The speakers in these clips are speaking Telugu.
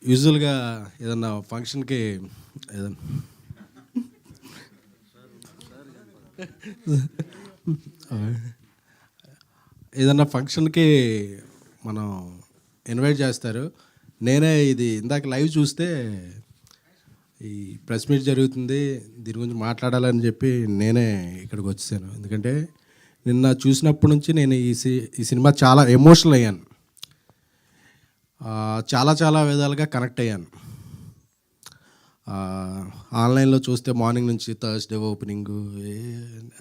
యూజువల్గా ఏదన్నా ఫంక్షన్కి ఏదన్నా ఏదన్నా ఫంక్షన్కి మనం ఇన్వైట్ చేస్తారు. నేనే ఇది ఇందాక లైవ్ చూస్తే ఈ ప్రెస్ మీట్ జరుగుతుంది, దీని గురించి మాట్లాడాలని చెప్పి నేనే ఇక్కడికి వచ్చేసాను. ఎందుకంటే నిన్న చూసినప్పటి నుంచి నేను ఈ సినిమా చాలా ఎమోషనల్ అయ్యాను, చాలా చాలా విధాలుగా కనెక్ట్ అయ్యాను. ఆన్లైన్లో చూస్తే మార్నింగ్ నుంచి థర్స్డే ఓపెనింగ్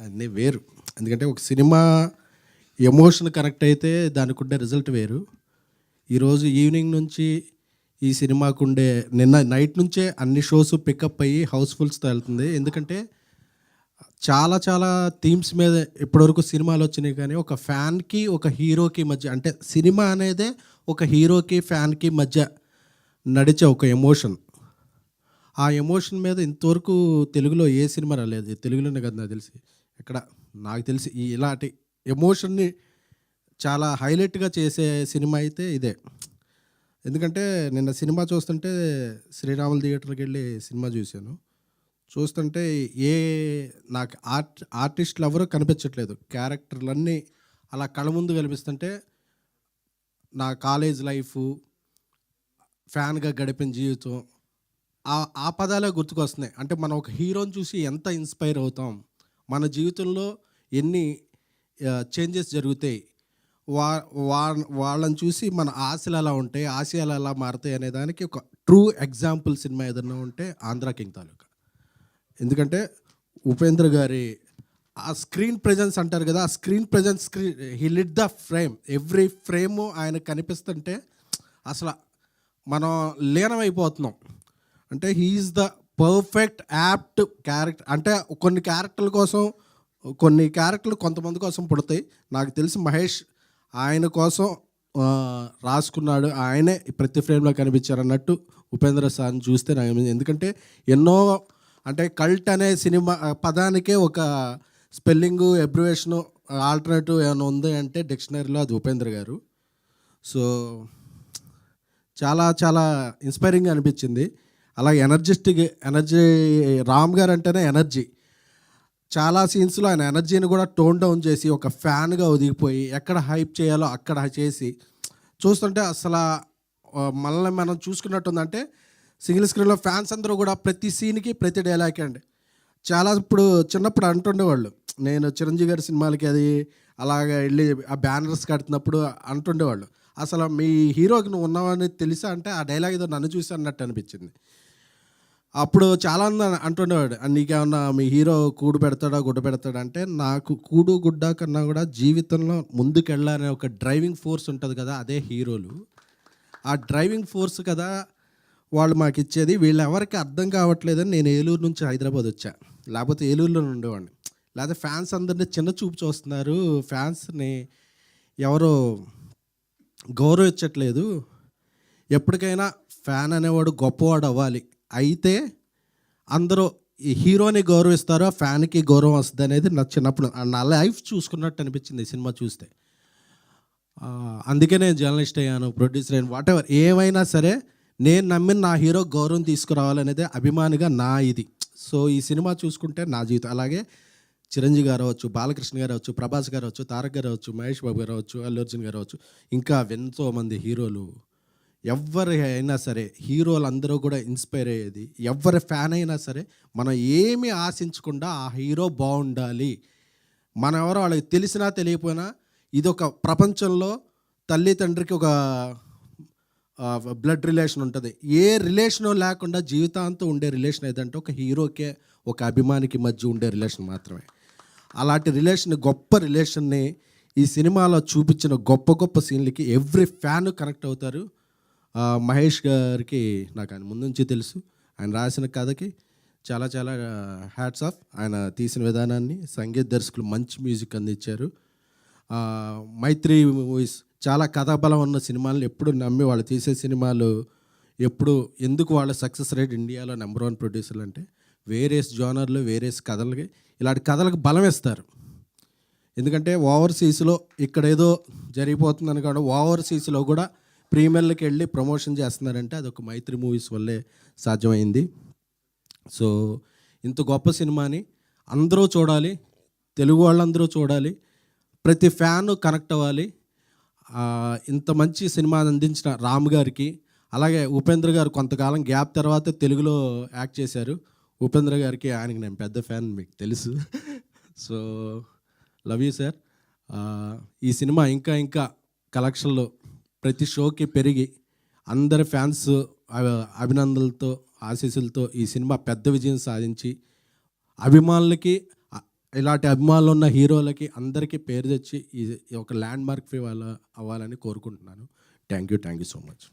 అన్నీ వేరు. ఎందుకంటే ఒక సినిమా ఎమోషన్ కనెక్ట్ అయితే దానికి ఉండే రిజల్ట్ వేరు. ఈరోజు ఈవినింగ్ నుంచి ఈ సినిమాకు ఉండే నిన్న నైట్ నుంచే అన్ని షోస్ పికప్ అయ్యి హౌస్ఫుల్స్తో వెళ్తుంది. ఎందుకంటే చాలా చాలా థీమ్స్ మీద ఇప్పటివరకు సినిమాలు వచ్చినాయి, కానీ ఒక ఫ్యాన్కి ఒక హీరోకి మధ్య, అంటే సినిమా అనేదే ఒక హీరోకి ఫ్యాన్కి మధ్య నడిచే ఒక ఎమోషన్. ఆ ఎమోషన్ మీద ఇంతవరకు తెలుగులో ఏ సినిమా రాలేదు. తెలుగులోనే కదా నాకు తెలిసి, నాకు తెలిసి ఇలాంటి ఎమోషన్ని చాలా హైలైట్గా చేసే సినిమా అయితే ఇదే. ఎందుకంటే నిన్న సినిమా చూస్తుంటే శ్రీరాముల థియేటర్కి వెళ్ళి సినిమా చూస్తుంటే నాకు ఆర్టిస్టులు ఎవరూ కనిపించట్లేదు. క్యారెక్టర్లన్నీ అలా కళ్ళ ముందు కనిపిస్తుంటే నా కాలేజ్ లైఫ్, ఫ్యాన్గా గడిపిన జీవితం, ఆ పదాలే గుర్తుకొస్తున్నాయి. అంటే మనం ఒక హీరోని చూసి ఎంత ఇన్స్పైర్ అవుతాం, మన జీవితంలో ఎన్ని చేంజెస్ జరుగుతాయి, వాళ్ళని చూసి మన ఆశలు ఎలా ఉంటాయి, ఆశయాలు ఎలా మారుతాయి అనే దానికి ఒక ట్రూ ఎగ్జాంపుల్ సినిమా ఏదన్నా ఉంటే ఆంధ్ర కింగ్ తాలూకా. ఎందుకంటే ఉపేంద్ర గారి ఆ స్క్రీన్ ప్రెజెన్స్ అంటారు కదా, ఆ screen presence, he lit the frame. Every frame ఆయన కనిపిస్తుంటే అసలు మనం లీనమైపోతున్నాం. అంటే he's the perfect apt character. అంటే కొన్ని క్యారెక్టర్లు కొంతమంది కోసం పుడతాయి. నాకు తెలిసి మహేష్ ఆయన కోసం రాసుకున్నాడు, ఆయనే ప్రతి ఫ్రేమ్లో కనిపించారు అన్నట్టు ఉపేంద్ర సార్ని చూస్తే నాకు, ఎందుకంటే ఎన్నో, అంటే కల్ట్ అనే సినిమా పదానికే ఒక స్పెల్లింగు, అబ్రివేషను, ఆల్టర్నేటివ్ ఏమైనా ఉంది అంటే డిక్షనరీలో అది ఉపేంద్ర గారు. సో చాలా చాలా ఇన్స్పైరింగ్గా అనిపించింది. అలాగే ఎనర్జీ రామ్ గారు అంటేనే ఎనర్జీ. చాలా సీన్స్లో ఆయన ఎనర్జీని కూడా టోన్ డౌన్ చేసి ఒక ఫ్యాన్గా ఒదిగిపోయి ఎక్కడ హైప్ చేయాలో అక్కడ చేసి చూస్తుంటే అసలు మనల్ని మనం చూసుకున్నట్టుందంటే సింగిల్ స్క్రీన్లో ఫ్యాన్స్ అందరూ కూడా ప్రతి సీన్కి ప్రతి డైలాగ్ అండి. చాలా ఇప్పుడు చిన్నప్పుడు అంటుండేవాళ్ళు, నేను చిరంజీవి గారి సినిమాలకి అది అలాగ వెళ్ళి ఆ బ్యానర్స్ కడుతున్నప్పుడు అంటుండేవాళ్ళు, అసలు మీ హీరోకి నువ్వు ఉన్నావని తెలుసా అంటే ఆ డైలాగ్ ఏదో నన్ను చూసి అన్నట్టు అనిపించింది. అప్పుడు చాలామంది అంటుండేవాడు, నీకేమన్నా మీ హీరో కూడు పెడతాడా గుడ్డ పెడతాడా అంటే, నాకు కూడు గుడ్డ కన్నా కూడా జీవితంలో ముందుకెళ్ళాలనే ఒక డ్రైవింగ్ ఫోర్స్ ఉంటుంది కదా, అదే హీరోలు. ఆ డ్రైవింగ్ ఫోర్స్ కదా వాళ్ళు మాకు ఇచ్చేది. వీళ్ళు ఎవరికి అర్థం కావట్లేదని నేను ఏలూరు నుంచి హైదరాబాద్ వచ్చా, లేకపోతే ఏలూరులో ఉండేవాడిని. లేకపోతే ఫ్యాన్స్ అందరినీ చిన్న చూపు చూస్తున్నారు, ఫ్యాన్స్ని ఎవరో గౌరవించట్లేదు. ఎప్పటికైనా ఫ్యాన్ అనేవాడు గొప్పవాడు అవ్వాలి, అయితే అందరూ ఈ హీరోని గౌరవిస్తారో ఫ్యాన్కి గౌరవం వస్తుంది అనేది నాకు చిన్నప్పుడు నా లైఫ్ చూసుకున్నట్టు అనిపించింది ఈ సినిమా చూస్తే. అందుకే నేను జర్నలిస్ట్ అయ్యాను, ప్రొడ్యూసర్ అయ్యాను, వాట్ ఎవర్. ఏమైనా సరే నేను నమ్మిన నా హీరో గౌరవం తీసుకురావాలనేదే అభిమానిగా నా ఇది. సో ఈ సినిమా చూసుకుంటే నా జీవితం. అలాగే చిరంజీవి గారు అవ్వచ్చు, బాలకృష్ణ గారు అవ్వచ్చు, ప్రభాస్ గారు అవ్వచ్చు, తారక్ గారు అవ్వచ్చు, మహేష్ బాబు గారు అవ్వచ్చు, అల్లు అర్జున్ గారు అవ్వచ్చు, ఇంకా ఎంతోమంది హీరోలు. ఎవరి అయినా సరే హీరోలు అందరూ కూడా ఇన్స్పైర్ అయ్యేది. ఎవరి ఫ్యాన్ అయినా సరే మనం ఏమీ ఆశించకుండా ఆ హీరో బాగుండాలి, మనం ఎవరో వాళ్ళకి తెలిసినా తెలియకపోయినా ఇదొక ప్రపంచంలో తల్లి తండ్రికి ఒక బ్లడ్ రిలేషన్ ఉంటుంది. ఏ రిలేషను లేకుండా జీవితాంతం ఉండే రిలేషన్ ఏదంటే ఒక హీరోకే ఒక అభిమానికి మధ్య ఉండే రిలేషన్ మాత్రమే. అలాంటి రిలేషన్, గొప్ప రిలేషన్ని ఈ సినిమాలో చూపించిన గొప్ప గొప్ప సీన్లకి ఎవ్రీ ఫ్యాన్ కనెక్ట్ అవుతారు. మహేష్ గారికి నాకు ఆయన ముందు నుంచి తెలుసు, ఆయన రాసిన కథకి చాలా చాలా హ్యాట్స్ ఆఫ్. ఆయన తీసిన విధానాన్ని, సంగీత దర్శకులు మంచి మ్యూజిక్ అందించారు. మైత్రి మూవీస్ చాలా కథాబలం ఉన్న సినిమాలను ఎప్పుడు నమ్మి వాళ్ళు తీసే సినిమాలు ఎప్పుడు, ఎందుకు వాళ్ళ సక్సెస్ రేట్ ఇండియాలో నెంబర్ 1 ప్రొడ్యూసర్లు అంటే వేరియస్ జోనర్లు, వేరియస్ కథలకి, ఇలాంటి కథలకు బలం ఇస్తారు. ఎందుకంటే ఓవర్సీస్లో ఇక్కడ ఏదో జరిగిపోతుందని కాదు, ఓవర్సీస్లో కూడా ప్రీమియర్లకి వెళ్ళి ప్రమోషన్ చేస్తున్నారంటే అదొక మైత్రి మూవీస్ వల్లే సాధ్యమైంది. సో ఇంత గొప్ప సినిమాని అందరూ చూడాలి, తెలుగు వాళ్ళందరూ చూడాలి, ప్రతి ఫ్యాను కనెక్ట్ అవ్వాలి. ఇంత మంచి సినిమాని అందించిన రామ్ గారికి, అలాగే ఉపేంద్ర గారు కొంతకాలం గ్యాప్ తర్వాత తెలుగులో యాక్ట్ చేశారు. ఉపేంద్ర గారికి ఆయనకి నేను పెద్ద ఫ్యాన్, మీకు తెలుసు. So love you sir. ఈ సినిమా ఇంకా ఇంకా కలెక్షన్లో ప్రతి షోకి పెరిగి అందరి ఫ్యాన్స్ అభినందనలతో ఆశీస్సులతో ఈ సినిమా పెద్ద విజయం సాధించి అభిమానులకి, ఇలాంటి అభిమానులు ఉన్న హీరోలకి అందరికీ పేరు తెచ్చి ఈ ఒక ల్యాండ్ మార్క్ అవ్వాలని కోరుకుంటున్నాను. Thank you so much.